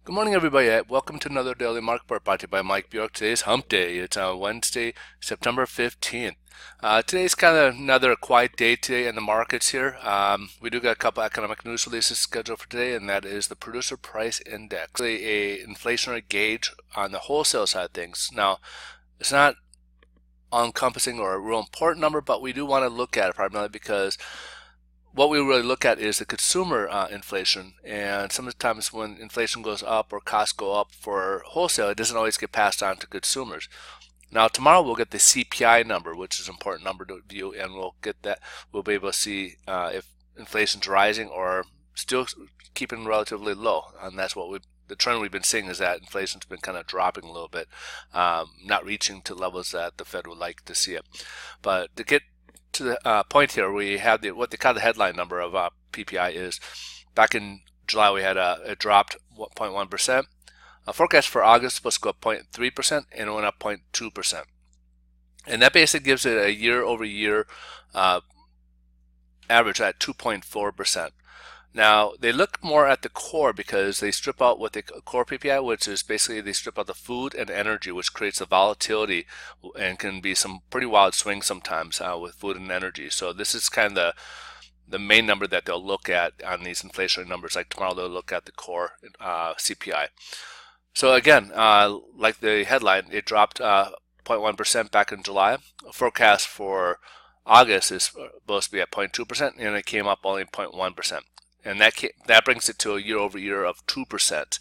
Good morning, everybody. Welcome to another daily market report brought to you by Mike Bjork. Today's Hump Day. It's Wednesday, September 15th. Today's kind of another quiet day today in the markets here. We do got a couple economic news releases scheduled for today, and that is the Producer Price Index, a inflationary gauge on the wholesale side of things. Now, it's not all-encompassing or a real important number, but we do want to look at it primarily because what we really look at is the consumer inflation, and sometimes when inflation goes up or costs go up for wholesale, it doesn't always get passed on to consumers. Now tomorrow we'll get the CPI number, which is an important number to view, and we'll get that. We'll be able to see if inflation's rising or still keeping relatively low, and that's what the trend we've been seeing is that inflation's been kind of dropping a little bit, not reaching to levels that the Fed would like to see it. But to get to the point here, we have what they call the headline number of PPI is. Back in July, we had it dropped 0.1%. Forecast for August is supposed to go up 0.3%, and it went up 0.2%. And that basically gives it a year-over-year average at 2.4%. Now, they look more at the core because they strip out what they core PPI, which is basically they strip out the food and energy, which creates the volatility and can be some pretty wild swings sometimes with food and energy. So this is kind of the main number that they'll look at on these inflationary numbers. Like tomorrow, they'll look at the core CPI. So again, like the headline, it dropped 0.1% back in July. Forecast for August is supposed to be at 0.2%, and it came up only 0.1%. And that brings it to a year-over-year of 2%.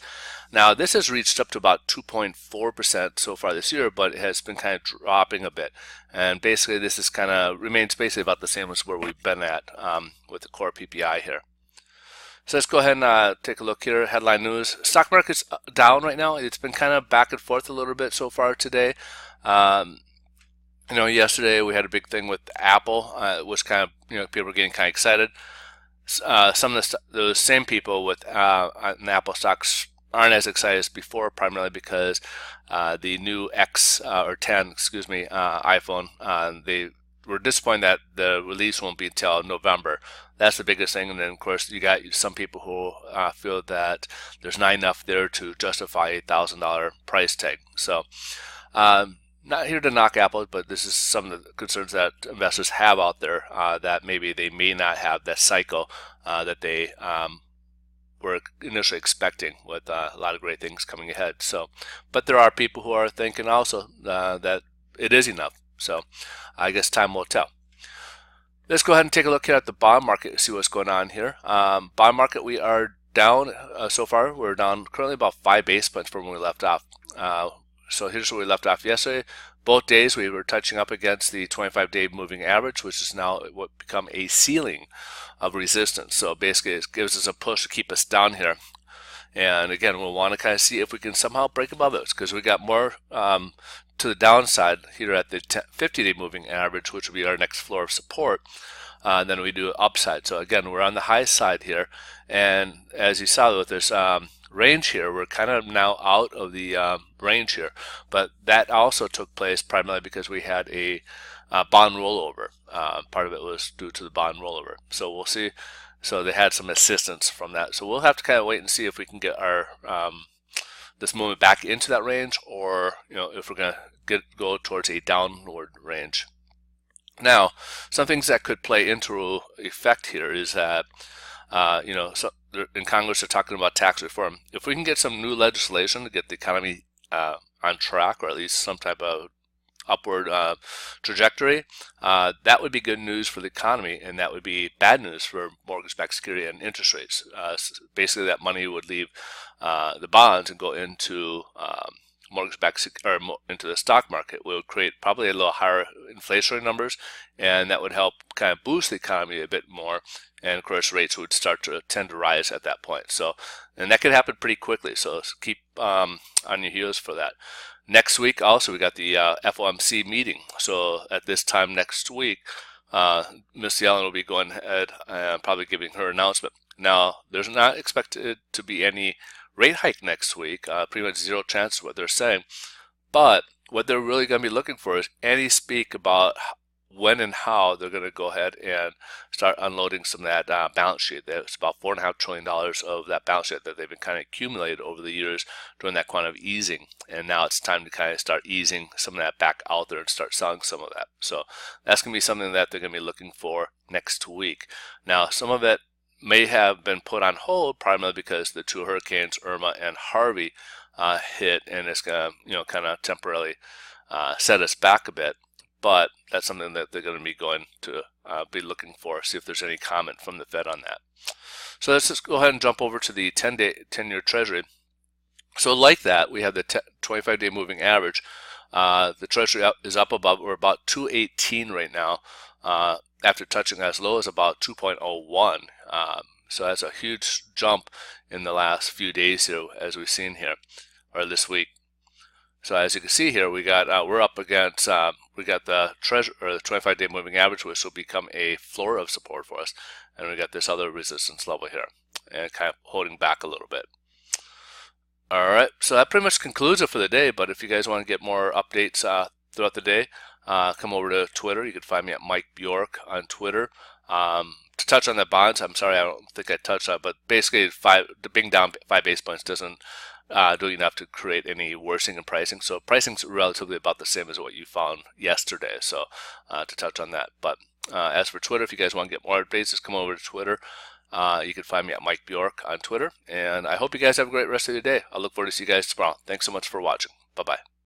Now, this has reached up to about 2.4% so far this year, but it has been kind of dropping a bit. And basically, this is kind of remains basically about the same as where we've been at with the core PPI here. So let's go ahead and take a look here. Headline news. Stock market's down right now. It's been kind of back and forth a little bit so far today. Yesterday we had a big thing with Apple. It was kind of, people were getting kind of excited. Some of those same people with Apple stocks aren't as excited as before, primarily because the new X or 10, iPhone, they were disappointed that the release won't be until November. That's the biggest thing, and then of course you got some people who feel that there's not enough there to justify a $1,000 price tag. So. Not here to knock Apple, but this is some of the concerns that investors have out there that maybe they may not have that cycle that they were initially expecting with a lot of great things coming ahead. So, but there are people who are thinking also that it is enough. So, I guess time will tell. Let's go ahead and take a look here at the bond market and see what's going on here. Bond market, we are down so far. We're down currently about 5 basis points from when we left off. So here's where we left off yesterday. Both days we were touching up against the 25-day moving average, which is now what become a ceiling of resistance. So basically it gives us a push to keep us down here. And again, we'll want to kind of see if we can somehow break above it, because we got more to the downside here at the 50-day moving average, which will be our next floor of support. Then we do upside. So again, we're on the high side here. And as you saw with this range here, we're kind of now out of the range here, but that also took place primarily because we had a bond rollover. Part of it was due to the bond rollover, so we'll see. So they had some assistance from that, so we'll have to kind of wait and see if we can get our this movement back into that range, or if we're going to go towards a downward range. Now, some things that could play into effect here is that so in Congress they're talking about tax reform. If we can get some new legislation to get the economy on track, or at least some type of upward trajectory, that would be good news for the economy, and that would be bad news for mortgage-backed security and interest rates. Basically, that money would leave the bonds and go into mortgage-backed or into the stock market. Will create probably a little higher inflationary numbers, and that would help kind of boost the economy a bit more. And of course, rates would start to tend to rise at that point. So, and that could happen pretty quickly. So keep on your heels for that. Next week, also, we got the FOMC meeting. So at this time next week, Ms. Yellen will be going ahead and probably giving her announcement. Now, there's not expected to be any rate hike next week. Pretty much zero chance what they're saying. But what they're really going to be looking for is any speak about when and how they're going to go ahead and start unloading some of that balance sheet. It's about $4.5 trillion of that balance sheet that they've been kind of accumulated over the years during that quantitative easing, and now it's time to kind of start easing some of that back out there and start selling some of that. So that's going to be something that they're going to be looking for next week. Now, some of it may have been put on hold primarily because the two hurricanes, Irma and Harvey, hit, and it's going to, kind of temporarily set us back a bit. But that's something that they're going to be going to be looking for, see if there's any comment from the Fed on that. So let's just go ahead and jump over to the 10-year Treasury. So like that, we have the 25-day moving average. The Treasury is up above, we're about 218 right now, after touching as low as about 2.01. So that's a huge jump in the last few days here, as we've seen here, or this week. So as you can see here, we got we're up against we got the Treasury, or the 25-day moving average, which will become a floor of support for us, and we got this other resistance level here, and kind of holding back a little bit. All right, so that pretty much concludes it for the day. But if you guys want to get more updates throughout the day, come over to Twitter. You can find me at Mike Bjork on Twitter. To touch on the bonds, I'm sorry, I don't think I touched on it, but basically being down 5 basis points doesn't do enough to create any worsening in pricing. So pricing's relatively about the same as what you found yesterday. So to touch on that. But as for Twitter, if you guys want to get more updates, just come over to Twitter. You can find me at Mike Bjork on Twitter. And I hope you guys have a great rest of your day. I look forward to see you guys tomorrow. Thanks so much for watching. Bye-bye.